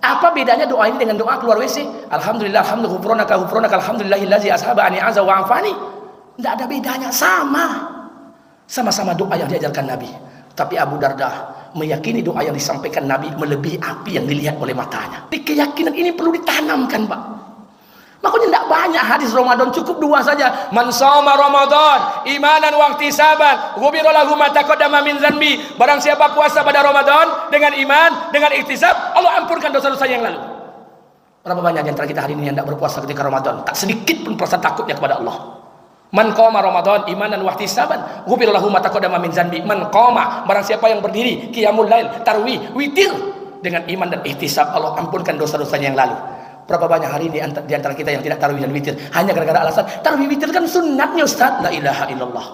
Apa bedanya doa ini dengan doa keluar WC? Alhamdulillah, alhamdulillah, hufronaka, alhamdulillahillazi azhaba anni azza wa afani. Tidak ada bedanya, sama-sama doa yang diajarkan Nabi. Tapi Abu Darda meyakini doa yang disampaikan Nabi melebihi api yang dilihat oleh matanya. Keyakinan ini perlu ditanamkan, Pak. Makanya tidak banyak hadis Ramadan, cukup 2 saja. Man shoma Ramadan imanan wa ihtisaban, ghufira lahu ma taqaddama min dzanbi. Barang siapa puasa pada Ramadan dengan iman, dengan ihtisab, Allah ampunkan dosa-dosa yang lalu. Berapa banyak di antara kita hari ini yang tidak berpuasa ketika Ramadan? Tak sedikit pun perasaan takutnya kepada Allah. Man qama Ramadan imanan wa ihtisaban, ghufira lahu ma taqaddama min dzanbi. Man qama, barang siapa yang berdiri qiyamul lail, tarawih, witir dengan iman dan ihtisab, Allah ampunkan dosa-dosanya yang lalu. Berapa banyak hari ini di antara kita yang tidak tarawih dan witir hanya gara-gara alasan tarawih witir kan sunnatnya Ustaz. La ilaha illallah.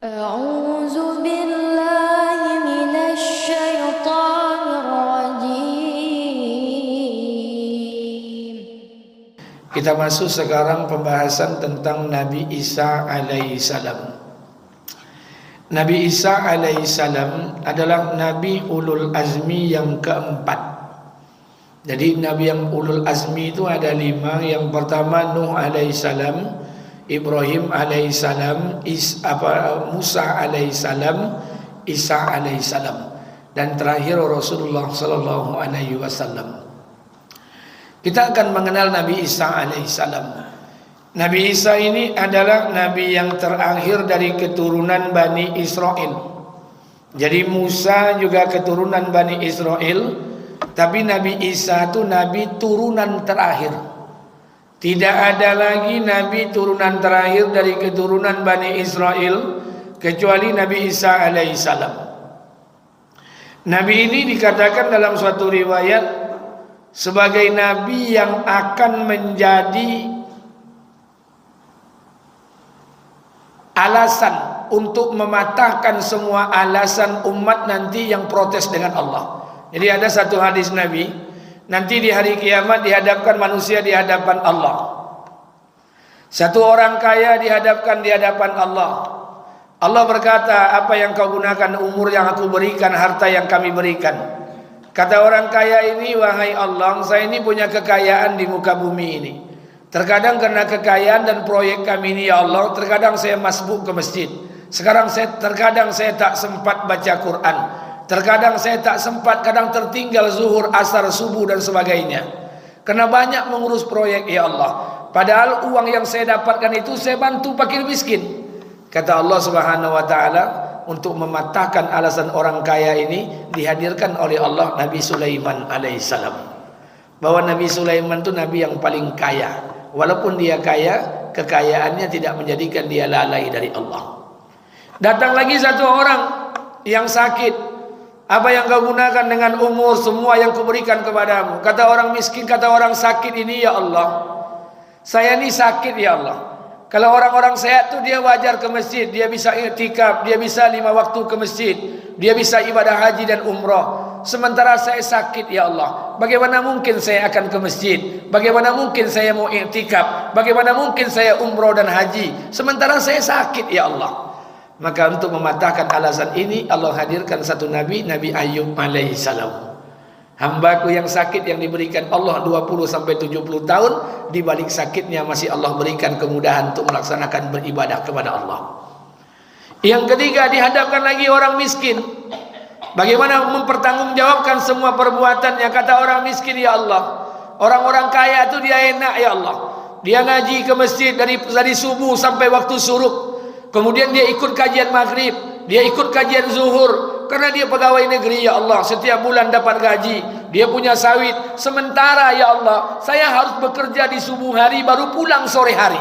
A'udzu billahi minasy syaithanir rajim. Kita masuk sekarang pembahasan tentang Nabi Isa alaihissalam. Nabi Isa alaihissalam adalah Nabi ulul azmi yang keempat. Jadi Nabi yang ulul azmi itu ada 5. Yang pertama Nuh alaihissalam, Ibrahim alaihissalam, Musa alaihissalam, Isa alaihissalam, dan terakhir Rasulullah sallallahu alaihi wasallam. Kita akan mengenal Nabi Isa alaihissalam. Nabi Isa ini adalah Nabi yang terakhir dari keturunan Bani Israel. Jadi Musa juga keturunan Bani Israel, tapi Nabi Isa itu Nabi turunan terakhir. Tidak ada lagi Nabi turunan terakhir dari keturunan Bani Israel kecuali Nabi Isa alaihissalam. Nabi ini dikatakan dalam suatu riwayat sebagai Nabi yang akan menjadi alasan untuk mematahkan semua alasan umat nanti yang protes dengan Allah. Jadi ada satu hadis Nabi, nanti di hari kiamat dihadapkan manusia di hadapan Allah. Satu orang kaya dihadapkan di hadapan Allah. Allah berkata, apa yang kau gunakan umur yang aku berikan, harta yang kami berikan? Kata orang kaya ini, wahai Allah, saya ini punya kekayaan di muka bumi ini. Terkadang karena kekayaan dan proyek kami ini ya Allah, terkadang saya masbuk ke masjid. Terkadang saya tak sempat baca Quran. Terkadang saya tak sempat, kadang tertinggal zuhur, asar, subuh dan sebagainya. Karena banyak mengurus proyek ya Allah. Padahal uang yang saya dapatkan itu saya bantu fakir miskin. Kata Allah Subhanahu wa taala, untuk mematahkan alasan orang kaya ini dihadirkan oleh Allah Nabi Sulaiman alaihissalam. Bahwa Nabi Sulaiman itu nabi yang paling kaya. Walaupun dia kaya, kekayaannya tidak menjadikan dia lalai dari Allah. Datang lagi satu orang yang sakit. Apa yang kau gunakan dengan umur semua yang kuberikan kepadamu? Kata orang miskin, kata orang sakit ini, ya Allah, saya ini sakit ya Allah. Kalau orang-orang sehat tu dia wajar ke masjid, dia bisa i'tikaf, dia bisa 5 waktu ke masjid, dia bisa ibadah haji dan umrah. Sementara saya sakit ya Allah. Bagaimana mungkin saya akan ke masjid? Bagaimana mungkin saya mau i'tikaf? Bagaimana mungkin saya umrah dan haji? Sementara saya sakit ya Allah. Maka untuk mematahkan alasan ini Allah hadirkan satu Nabi, Nabi Ayub alaihissalam. Hambaku yang sakit yang diberikan Allah 20-70 tahun, di balik sakitnya masih Allah berikan kemudahan untuk melaksanakan beribadah kepada Allah. Yang ketiga, dihadapkan lagi orang miskin. Bagaimana mempertanggungjawabkan semua perbuatannya? Kata orang miskin, ya Allah, orang-orang kaya itu dia enak ya Allah. Dia ngaji ke masjid dari subuh sampai waktu syuruk. Kemudian dia ikut kajian maghrib, dia ikut kajian zuhur, karena dia pegawai negeri ya Allah, setiap bulan dapat gaji, dia punya sawit. Sementara ya Allah, saya harus bekerja di subuh hari baru pulang sore hari.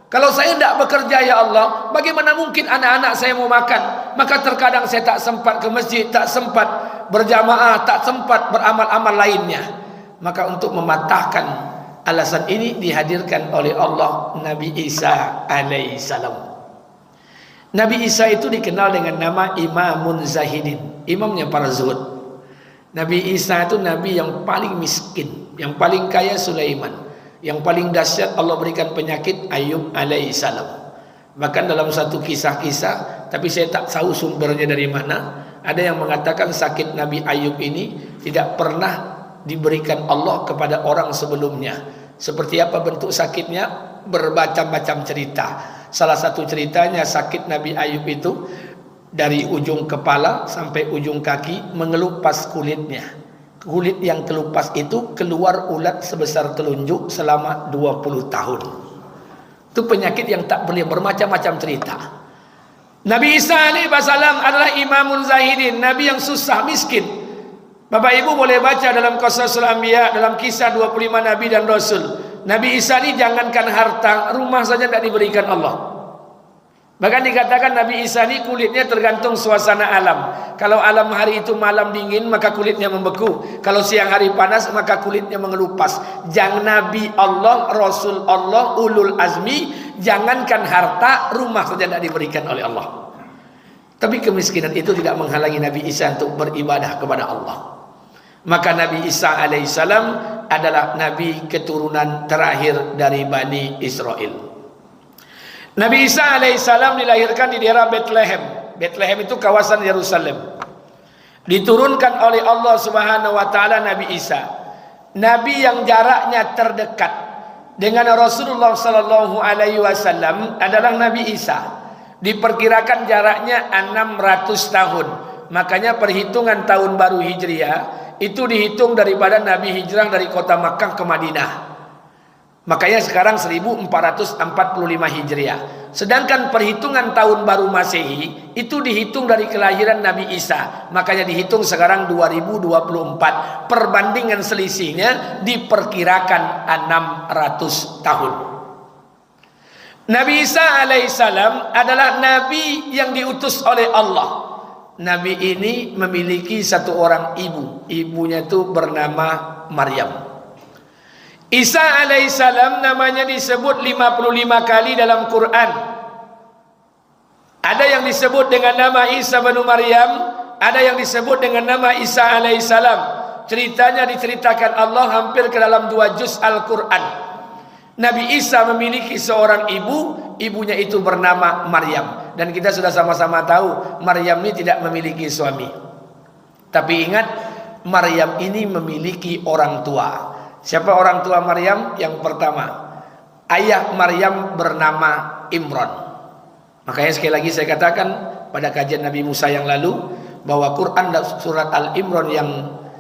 Kalau saya tidak bekerja ya Allah, bagaimana mungkin anak-anak saya mau makan? Maka terkadang saya tak sempat ke masjid, tak sempat berjamaah, tak sempat beramal-amal lainnya. Maka untuk mematahkan alasan ini dihadirkan oleh Allah Nabi Isa alaihissalam. Nabi Isa itu dikenal dengan nama Imamun Zahidin, imamnya para zuhud. Nabi Isa itu nabi yang paling miskin, yang paling kaya Sulaiman, yang paling dahsyat Allah berikan penyakit Ayub alaihissalam. Bahkan dalam satu kisah-kisah, tapi saya tak tahu sumbernya dari mana, Ada yang mengatakan sakit Nabi Ayub ini tidak pernah diberikan Allah kepada orang sebelumnya. Seperti apa bentuk sakitnya? Bermacam-macam cerita. Salah satu ceritanya sakit Nabi Ayub itu dari ujung kepala sampai ujung kaki mengelupas kulitnya. Kulit yang kelupas itu keluar ulat sebesar telunjuk selama 20 tahun. Itu penyakit yang tak boleh, bermacam-macam cerita. Nabi Isa alaihi wasallam adalah imamun zahidin, nabi yang susah, miskin. Bapak Ibu boleh baca dalam Qasasul Anbiya, dalam kisah 25 nabi dan rasul. Nabi Isa ini jangankan harta, rumah saja tidak diberikan Allah. Bahkan dikatakan Nabi Isa ini kulitnya tergantung suasana alam. Kalau alam hari itu malam dingin, maka kulitnya membeku. Kalau siang hari panas, maka kulitnya mengelupas. Jangan Nabi Allah, Rasul Allah, ulul azmi, jangankan harta, rumah saja tidak diberikan oleh Allah. Tapi kemiskinan itu tidak menghalangi Nabi Isa untuk beribadah kepada Allah. Maka Nabi Isa alaihissalam adalah Nabi keturunan terakhir dari Bani Israel. Nabi Isa alaihissalam dilahirkan di daerah Bethlehem. Bethlehem itu kawasan Yerusalem. Diturunkan oleh Allah Subhanahu wa taala Nabi Isa. Nabi yang jaraknya terdekat dengan Rasulullah sallallahu alaihi wasallam adalah Nabi Isa. Diperkirakan jaraknya 600 tahun. Makanya perhitungan tahun baru Hijriah itu dihitung daripada Nabi hijrah dari kota Makkah ke Madinah. Makanya sekarang 1445 Hijriah. Sedangkan perhitungan tahun baru Masehi itu dihitung dari kelahiran Nabi Isa. Makanya dihitung sekarang 2024. Perbandingan selisihnya diperkirakan 600 tahun. Nabi Isa alaihissalam adalah Nabi yang diutus oleh Allah. Nabi ini memiliki satu orang ibu. Ibunya itu bernama Maryam. Isa alaihissalam namanya disebut 55 kali dalam Quran. Ada yang disebut dengan nama Isa bin Maryam, ada yang disebut dengan nama Isa alaihissalam. Ceritanya diceritakan Allah hampir ke dalam 2 juz Al-Quran. Nabi Isa memiliki seorang ibu, ibunya itu bernama Maryam. Dan kita sudah sama-sama tahu Maryam ini tidak memiliki suami. Tapi ingat, Maryam ini memiliki orang tua. Siapa orang tua Maryam? Yang pertama, ayah Maryam bernama Imran. Makanya sekali lagi saya katakan pada kajian Nabi Musa yang lalu bahwa Quran surat Al-Imran yang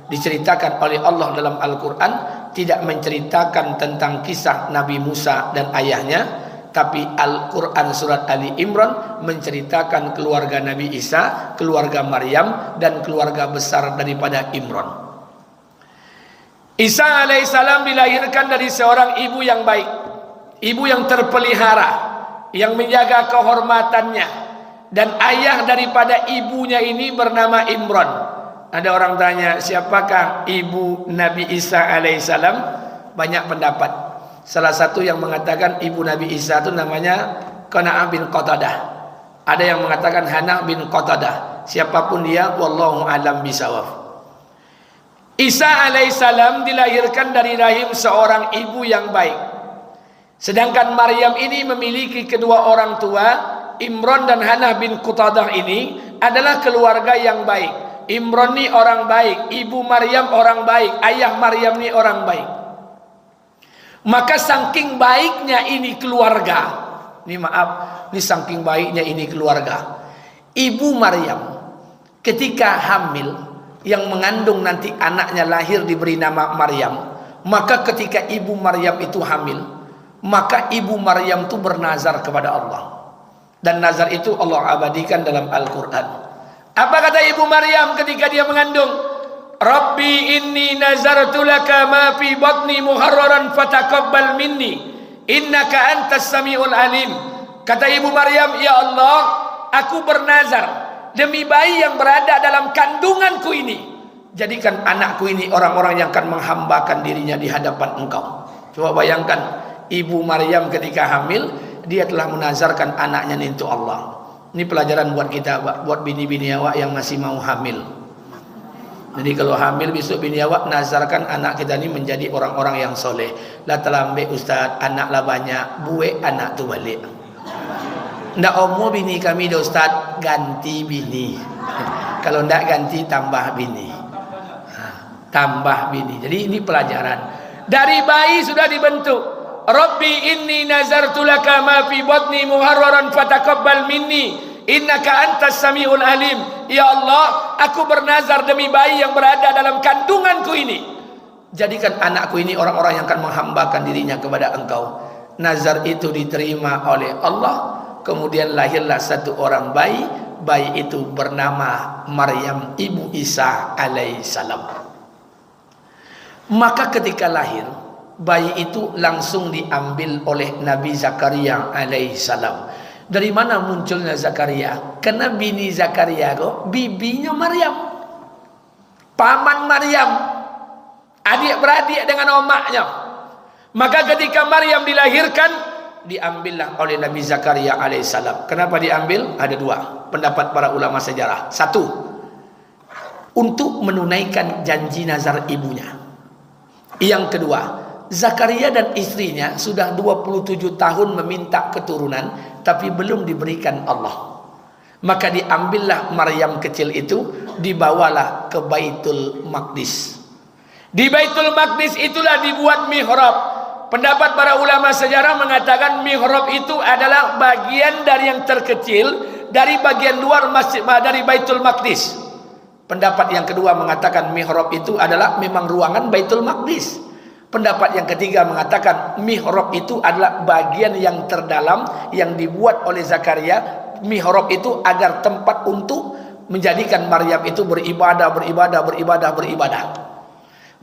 diceritakan oleh Allah dalam Al-Quran tidak menceritakan tentang kisah Nabi Musa dan ayahnya, tapi Al-Quran surat Ali Imran menceritakan keluarga Nabi Isa, keluarga Maryam, dan keluarga besar daripada Imran. Isa alaihissalam dilahirkan dari seorang ibu yang baik, ibu yang terpelihara, yang menjaga kehormatannya, dan ayah daripada ibunya ini bernama Imran. Ada orang tanya, siapakah ibu Nabi Isa alaihissalam? Banyak pendapat. Salah satu yang mengatakan ibu Nabi Isa itu namanya Qana'ah bin Qatadah. Ada yang mengatakan Hana bin Qatadah. Siapapun dia, wallahu alam bisawab. Isa alaihissalam dilahirkan dari rahim seorang ibu yang baik. Sedangkan Maryam ini memiliki kedua orang tua. Imran dan Hana bin Qatadah ini adalah keluarga yang baik. Imran ini orang baik, ibu Maryam orang baik, ayah Maryam ini orang baik. Maka saking baiknya ini keluarga, ini maaf, ini saking baiknya ini keluarga. Ibu Maryam ketika hamil, yang mengandung nanti anaknya lahir diberi nama Maryam, maka ketika ibu Maryam itu hamil, maka ibu Maryam itu bernazar kepada Allah. Dan nazar itu Allah abadikan dalam Al-Quran. Apa kata ibu Maryam ketika dia mengandung? Rabbi inni nazartu laka ma fi batni muharraran fataqabbal minni innaka antas samiul alim. Kata ibu Maryam, ya Allah, aku bernazar demi bayi yang berada dalam kandunganku ini, jadikan anakku ini orang-orang yang akan menghambakan dirinya di hadapan engkau. Coba bayangkan, ibu Maryam ketika hamil, dia telah menazarkan anaknya untuk Allah. Ini pelajaran buat kita, buat bini-bini awak yang masih mau hamil. Jadi kalau hamil besok bini awak nazarkan anak kita ini menjadi orang-orang yang soleh. Lah terlambat ustaz, anak lah banyak, buat anak tu balik. Ndak omo bini kami dah ustaz, ganti bini. kalau ndak ganti tambah bini. Tambah bini. Jadi ini pelajaran. Dari bayi sudah dibentuk. Rabbi inni nazartu laka ma fi batni muharraran fataqabbal minni innaka antas samiul alim. Ya Allah, aku bernazar demi bayi yang berada dalam kandunganku ini, jadikan anakku ini orang-orang yang akan menghambakan dirinya kepada Engkau. Nazar itu diterima oleh Allah. Kemudian lahirlah satu orang bayi. Bayi itu bernama Maryam ibu Isa alaihissalam. Maka ketika lahir, bayi itu langsung diambil oleh Nabi Zakaria alaihissalam. Dari mana munculnya Zakaria? Karena bini Zakaria kok bibinya Maryam, paman Maryam, adik-beradik dengan omaknya. Maka ketika Maryam dilahirkan, diambillah oleh Nabi Zakaria alaihissalam. Kenapa diambil? Ada dua pendapat para ulama sejarah. Satu, untuk menunaikan janji nazar ibunya. Yang kedua, Zakaria dan istrinya sudah 27 tahun meminta keturunan, tapi belum diberikan Allah. Maka diambillah Maryam kecil itu, dibawalah ke Baitul Maqdis. Di Baitul Maqdis itulah dibuat mihrab. Pendapat para ulama sejarah mengatakan mihrab itu adalah bagian dari yang terkecil dari bagian luar masjid, dari Baitul Maqdis. Pendapat yang kedua mengatakan mihrab itu adalah memang ruangan Baitul Maqdis. Pendapat yang ketiga mengatakan mihrab itu adalah bagian yang terdalam yang dibuat oleh Zakaria. Mihrab itu agar tempat untuk menjadikan Maryam itu beribadah.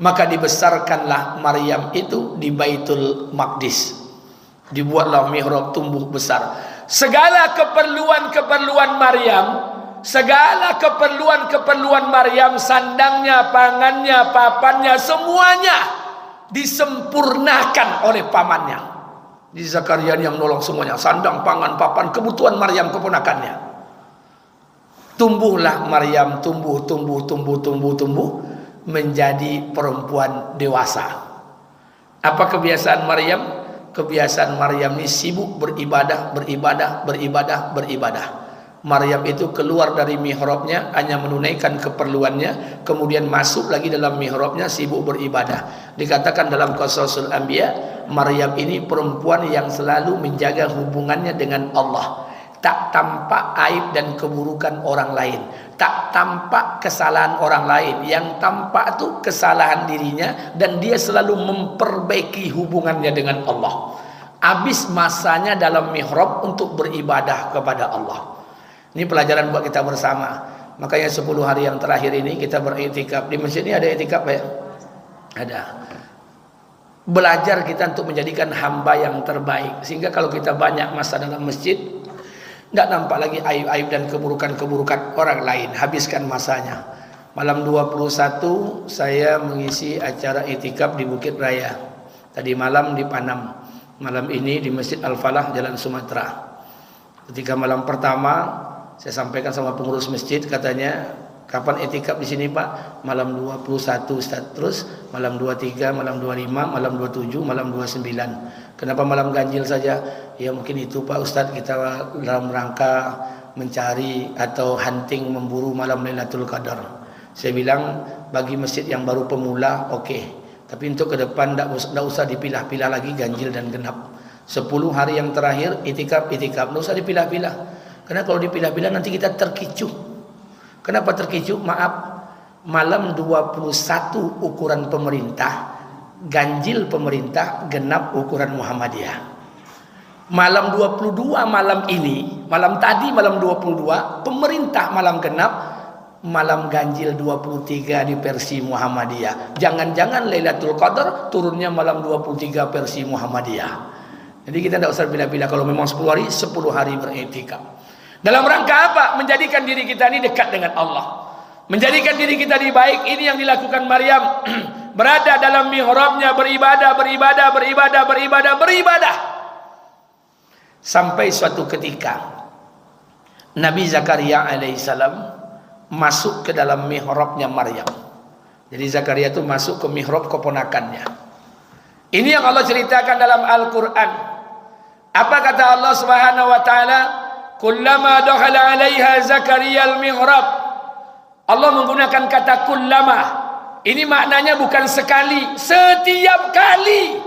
Maka dibesarkanlah Maryam itu di Baitul Maqdis. Dibuatlah mihrab tumbuh besar. Segala keperluan Maryam, sandangnya, pangannya, papannya, semuanya disempurnakan oleh pamannya. Di Zakaria yang menolong semuanya, sandang, pangan, papan, kebutuhan Maryam keponakannya. Tumbuhlah Maryam, tumbuh menjadi perempuan dewasa. Apa kebiasaan Maryam? Kebiasaan Maryam ini sibuk beribadah. Maryam itu keluar dari mihrabnya hanya menunaikan keperluannya, kemudian masuk lagi dalam mihrabnya sibuk beribadah. Dikatakan dalam Qasasul Anbiya, Maryam ini perempuan yang selalu menjaga hubungannya dengan Allah. Tak tampak aib dan keburukan orang lain, tak tampak kesalahan orang lain. Yang tampak itu kesalahan dirinya, dan dia selalu memperbaiki hubungannya dengan Allah. Habis masanya dalam mihrab untuk beribadah kepada Allah. Ini pelajaran buat kita bersama. Makanya 10 hari yang terakhir ini kita beriktikaf. Di masjid ini ada iktikaf ya? Ada. Belajar kita untuk menjadikan hamba yang terbaik. Sehingga kalau kita banyak masa dalam masjid, tidak nampak lagi aib-aib dan keburukan-keburukan orang lain. Habiskan masanya. Malam 21 saya mengisi acara iktikaf di Bukit Raya. Tadi malam di Panam. Malam ini di Masjid Al-Falah Jalan Sumatera. Ketika malam pertama saya sampaikan sama pengurus masjid, katanya, kapan iktikaf di sini Pak? Malam 21 Ustaz. Terus malam 23, malam 25, malam 27, malam 29. Kenapa malam ganjil saja? Ya mungkin itu Pak Ustaz, kita dalam rangka mencari atau hunting memburu malam Lailatul Qadar. Saya bilang bagi masjid yang baru pemula oke. Tapi untuk ke depan tidak usah dipilah-pilah lagi ganjil dan genap. 10 hari yang terakhir iktikaf, tidak usah dipilah-pilah. Karena kalau dipilah-pilah nanti kita terkicuh. Kenapa terkicuh? Maaf, malam 21 ukuran pemerintah, ganjil pemerintah, genap ukuran Muhammadiyah. Malam 22 malam ini, malam tadi malam 22, pemerintah malam genap, malam ganjil 23 di versi Muhammadiyah. Jangan-jangan Lailatul Qadar turunnya malam 23 versi Muhammadiyah. Jadi kita tidak usah pilih-pilih. Kalau memang 10 hari beriktikaf. Dalam rangka apa? Menjadikan diri kita ini dekat dengan Allah. Menjadikan diri kita di baik. Ini yang dilakukan Maryam. Berada dalam mihrabnya, beribadah. Sampai suatu ketika Nabi Zakaria alaihissalam masuk ke dalam mihrabnya Maryam. Jadi Zakaria itu masuk ke mihrab keponakannya. Ini yang Allah ceritakan dalam Al-Quran. Apa kata Allah Subhanahu wa taala? Kullama dakhala 'alaiha Zakaria al-mihrab Allah menggunakan kata kullama. Ini maknanya bukan sekali, setiap kali.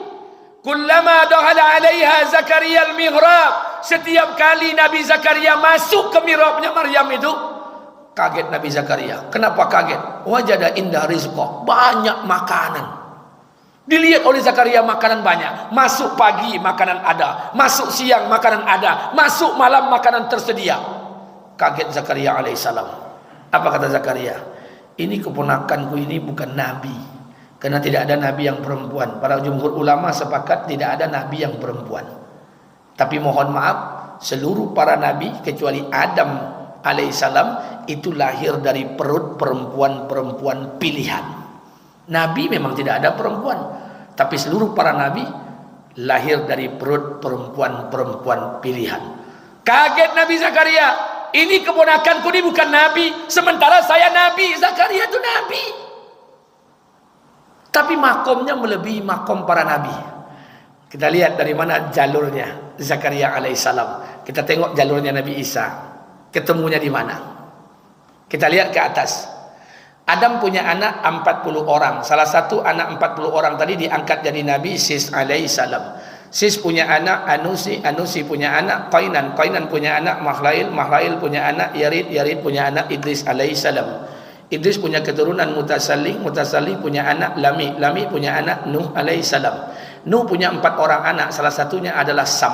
Kullama dakhala 'alaiha Zakaria al-mihrab. Setiap kali Nabi Zakaria masuk ke mihrabnya Maryam itu, kaget Nabi Zakaria. Kenapa kaget? Wajada indah rizqa, banyak makanan. Dilihat oleh Zakaria makanan banyak. Masuk pagi makanan ada, masuk siang makanan ada, masuk malam makanan tersedia. Kaget Zakaria alaihissalam. Apa kata Zakaria? Ini keponakanku ini bukan nabi, karena tidak ada nabi yang perempuan. Para jumhur ulama sepakat tidak ada nabi yang perempuan. Tapi mohon maaf, seluruh para nabi kecuali Adam alaihissalam itu lahir dari perut perempuan-perempuan pilihan. Nabi memang tidak ada perempuan, tapi seluruh para nabi lahir dari perut perempuan-perempuan pilihan. Kaget Nabi Zakaria, ini keponakanku ini bukan nabi, sementara saya nabi. Zakaria itu nabi, tapi makomnya melebihi makom para nabi. Kita lihat dari mana jalurnya Zakaria alaihissalam. Kita tengok jalurnya Nabi Isa. Ketemunya di mana? Kita lihat ke atas. Adam punya anak 40 orang. Salah satu anak 40 orang tadi diangkat jadi Nabi, Sis alaihissalam. Sis punya anak Anusi, Anusi punya anak Qainan, Qainan punya anak Mahlail, Mahlail punya anak Yarid, Yarid punya anak Idris alaihissalam. Idris punya keturunan Mutasalli, Mutasalli punya anak Lami, Lami punya anak Nuh alaihissalam. Nuh punya 4 orang anak, salah satunya adalah Sam.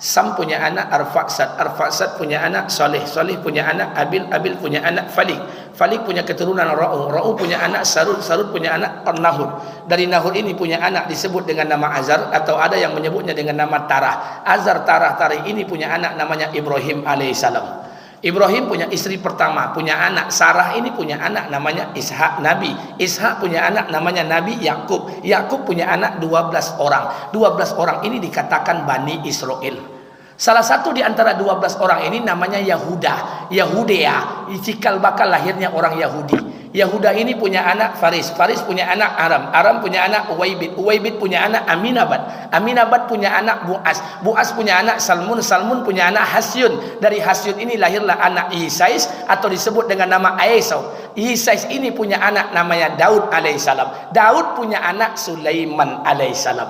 Sam punya anak Arfaksad, Arfaksad punya anak Saleh, Saleh punya anak Abil, Abil punya anak Falik, Falik punya keturunan Ra'u, Ra'u punya anak Sarud, Sarud punya anak Nahur. Dari Nahur ini punya anak disebut dengan nama Azar, atau ada yang menyebutnya dengan nama Tarah. Azar, Tarah, Tarih ini punya anak namanya Ibrahim alaihissalam. Ibrahim punya istri pertama, punya anak Sarah, ini punya anak namanya Ishak Nabi. Ishak punya anak namanya Nabi Yakub. Yakub punya anak 12 orang. 12 orang ini dikatakan Bani Israel. Salah satu di antara 12 orang ini namanya Yahuda, Yahudea, cikal bakal lahirnya orang Yahudi. Yahuda ini punya anak Faris, Faris punya anak Aram, Aram punya anak Uwaibid, Uwaibid punya anak Aminabad, Aminabad punya anak Buas, Buas punya anak Salmun, Salmun punya anak Hasyun. Dari Hasyun ini lahirlah anak Isais atau disebut dengan nama Aesau. Isais ini punya anak namanya Daud alaihissalam. Daud punya anak Sulaiman alaihissalam.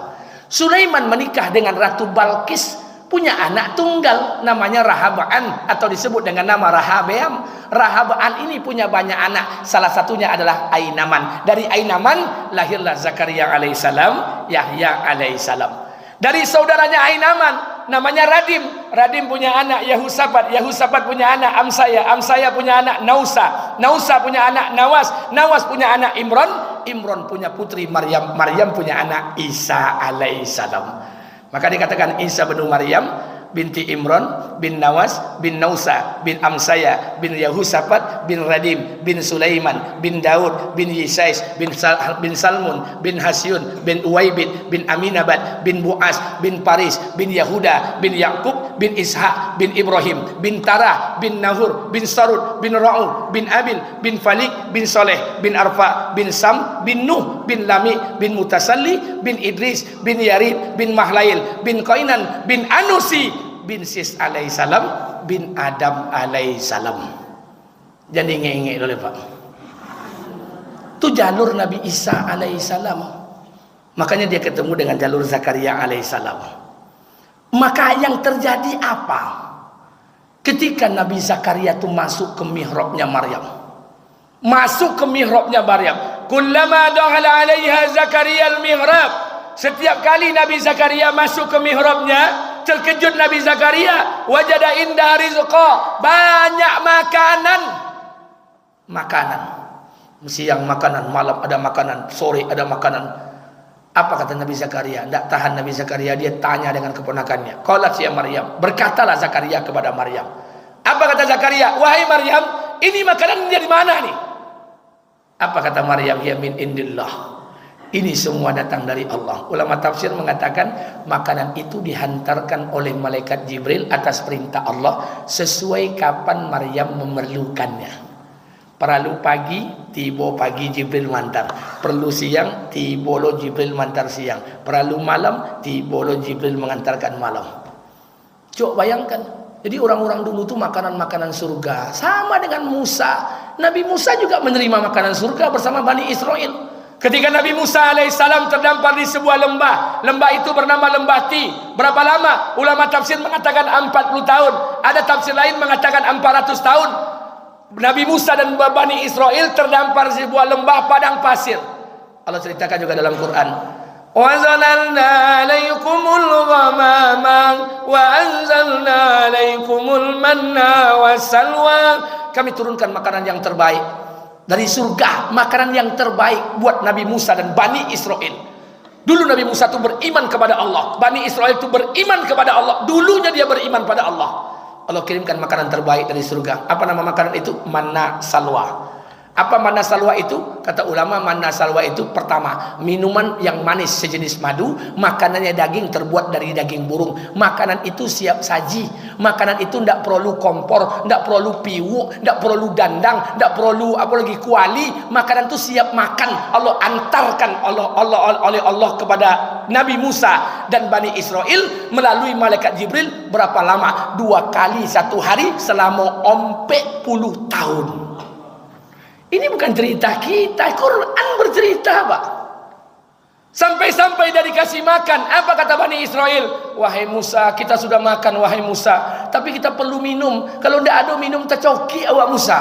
Sulaiman menikah dengan Ratu Balkis, punya anak tunggal namanya Rahabaan atau disebut dengan nama Rahabeam. Rahabaan ini punya banyak anak, salah satunya adalah Ainaman. Dari Ainaman lahirlah Zakaria alaihissalam, Yahya alaihissalam. Dari saudaranya Ainaman namanya Radim, Radim punya anak Yahusabat, Yahusabat punya anak Amsaya, Amsaya punya anak Nausa, Nausa punya anak Nawas, Nawas punya anak Imron, Imron punya putri Maryam, Maryam punya anak Isa alaihissalam. Maka dikatakan Isa bin Maryam binti Imran bin Nawas bin Nausa bin Amsaya bin Yahusafat bin Radim bin Sulaiman bin Daud bin Yisais bin Salmun bin Hasyun bin Uwaibid bin Aminabad bin Buas bin Paris bin Yahuda bin Yakub bin Ishak bin Ibrahim bin Tarah bin Nahur bin Sarud bin Ra'u bin Abil bin Falik bin Soleh bin Arfa bin Sam bin Nuh bin Lami bin Mutasalli bin Idris bin Yarid bin Mahlail bin Qainan bin Anusi bin Sis alaihissalam bin Adam alaihissalam. Jadi ngenge oleh Pak. Itu jalur Nabi Isa alaihissalam. Makanya dia ketemu dengan jalur Zakaria alaihissalam. Maka yang terjadi apa? Ketika Nabi Zakaria itu masuk ke mihrabnya Maryam. Masuk ke mihrabnya Maryam. Kullama dakhala 'alaiha Zakaria al-mihrab. Setiap kali Nabi Zakaria masuk ke mihrabnya, terkejut Nabi Zakaria, wajada indah rizqa, banyak makanan. Makanan. Siang makanan, malam ada makanan, sore ada makanan. Apa kata Nabi Zakaria? Tidak tahan Nabi Zakaria, dia tanya dengan keponakannya. Qalat ya Maryam, berkatalah Zakaria kepada Maryam. Apa kata Zakaria? Wahai Maryam, ini makanan dari mana nih? Apa kata Maryam? Ya min indillah. Ini semua datang dari Allah. Ulama tafsir mengatakan makanan itu dihantarkan oleh malaikat Jibril atas perintah Allah sesuai kapan Maryam memerlukannya. Perlu pagi, tiba pagi Jibril mantar. Perlu siang, tiba lo Jibril mantar siang. Perlu malam, tiba lo Jibril mengantarkan malam. Coba bayangkan. Jadi orang-orang dulu tuh makanan-makanan surga. Sama dengan Musa Nabi Musa juga menerima makanan surga bersama Bani Israel. Ketika Nabi Musa alaihissalam terdampar di sebuah lembah, lembah itu bernama Lembah Ti. Berapa lama? Ulama tafsir mengatakan 40 tahun. Ada tafsir lain mengatakan 400 tahun. Nabi Musa dan Bani Israel terdampar di sebuah lembah padang pasir. Allah ceritakan juga dalam Quran. Wa anzalna 'alaikumul ghamama wa anzalna 'alaikumul manna wassalwa. Kami turunkan makanan yang terbaik dari surga, makanan yang terbaik buat Nabi Musa dan Bani Israel. Dulu Nabi Musa itu beriman kepada Allah, Bani Israel itu beriman kepada Allah. Dulunya dia beriman pada Allah. Allah kirimkan makanan terbaik dari surga. Apa nama makanan itu? Manna salwa. Apa manna salwa itu? Kata ulama, manna salwa itu pertama, minuman yang manis sejenis madu, makanannya daging terbuat dari daging burung. Makanan itu siap saji. Makanan itu tidak perlu kompor, tidak perlu piwuk, tidak perlu dandang, tidak perlu apalagi kuali. Makanan itu siap makan. Allah antarkan oleh Allah kepada Nabi Musa dan Bani Israel melalui malaikat Jibril. Berapa lama? 2 kali 1 hari selama 40 tahun. Ini bukan cerita kita, Quran bercerita, Pak. Sampai-sampai dari kasih makan, apa kata Bani Israel? Wahai Musa, kita sudah makan, wahai Musa, tapi kita perlu minum. Kalau tidak ada minum, tercoki awak Musa.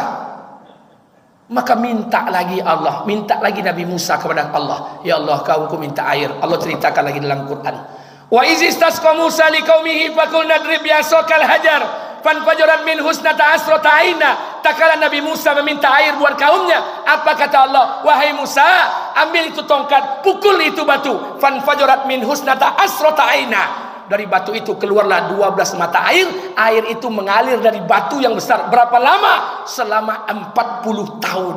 Maka minta lagi Allah, minta lagi Nabi Musa kepada Allah. Ya Allah, kaumku minta air. Allah ceritakan lagi dalam Quran. Wa izistasqa Musa liqaumihi faqul nadrib bi'asakal hajar fanfajarat min husnata asrata aina. Tak kala Nabi Musa meminta air buat kaumnya, apa kata Allah? Wahai Musa, ambil itu tongkat, pukul itu batu. Fanfajarat min husnata asrata aina. Dari batu itu keluarlah 12 mata air. Air itu mengalir dari batu yang besar. Berapa lama? Selama 40 tahun.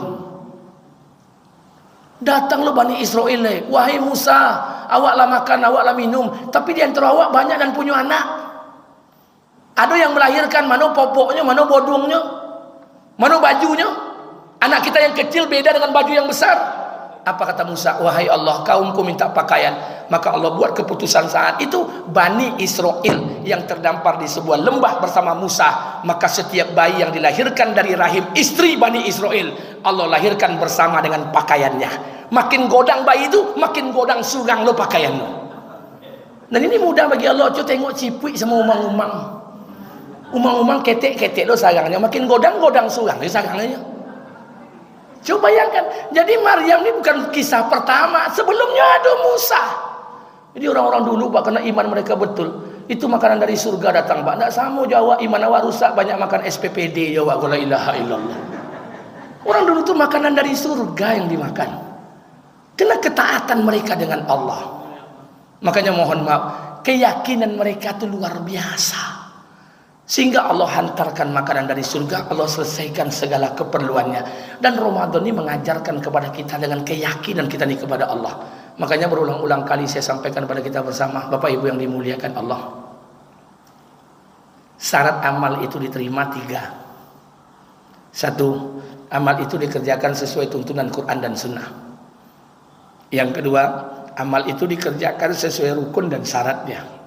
Datanglah Bani Israel, wahai Musa, awaklah makan, awaklah minum, tapi di antara awak banyak dan punya anak. Ada yang melahirkan, mana popoknya, mana bodongnya, mana bajunya. Anak kita yang kecil beda dengan baju yang besar. Apa kata Musa? Wahai Allah, kaumku minta pakaian. Maka Allah buat keputusan saat itu, Bani Israel yang terdampar di sebuah lembah bersama Musa. Maka setiap bayi yang dilahirkan dari rahim istri Bani Israel, Allah lahirkan bersama dengan pakaiannya. Makin godang bayi itu, makin godang sugang lo pakaianmu. Dan ini mudah bagi Allah. Coba tengok cipui sama umang-umang. Umang-umang ketek-ketek lo sarangnya, makin godang-godang sugang lo sarangnya. Coba bayangkan. Jadi Maryam ini bukan kisah pertama, sebelumnya ada Musa. Jadi orang-orang dulu Pak, karena iman mereka betul, itu makanan dari surga datang Pak. Tidak sama Jawa, iman awak rusak, banyak makan SPPD Jawa. La ilaha illallah. Orang dulu itu makanan dari surga yang dimakan, kena ketaatan mereka dengan Allah. Makanya mohon maaf, keyakinan mereka itu luar biasa. Sehingga Allah hantarkan makanan dari surga, Allah selesaikan segala keperluannya. Dan Ramadan ini mengajarkan kepada kita dengan keyakinan kita ini kepada Allah. Makanya berulang-ulang kali saya sampaikan kepada kita bersama, Bapak Ibu yang dimuliakan Allah. Syarat amal itu diterima 3. 1, amal itu dikerjakan sesuai tuntunan Quran dan Sunnah. Yang kedua, amal itu dikerjakan sesuai rukun dan syaratnya.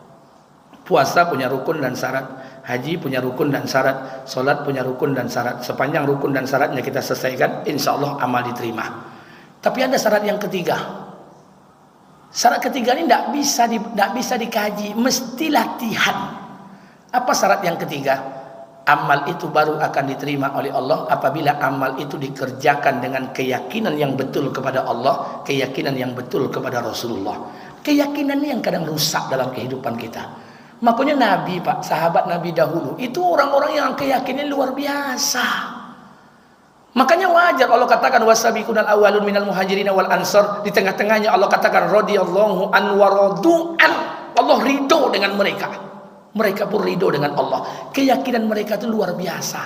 Puasa punya rukun dan syarat, haji punya rukun dan syarat, solat punya rukun dan syarat. Sepanjang rukun dan syaratnya kita selesaikan, insya Allah amal diterima. Tapi ada syarat yang ketiga. Syarat ketiga ini tidak bisa dikaji, mesti latihan. Apa syarat yang ketiga? Amal itu baru akan diterima oleh Allah apabila amal itu dikerjakan dengan keyakinan yang betul kepada Allah, keyakinan yang betul kepada Rasulullah. Keyakinan ini yang kadang rusak dalam kehidupan kita. Makanya Nabi Pak, sahabat Nabi dahulu itu orang-orang yang keyakinan luar biasa. Makanya wajar Allah katakan wasabiqunal awwalun minal muhajirin wal ansar. Di tengah-tengahnya Allah katakan radhiyallahu an wa radu'an. Allah ridho dengan mereka. Mereka pun ridho dengan Allah. Keyakinan mereka itu luar biasa.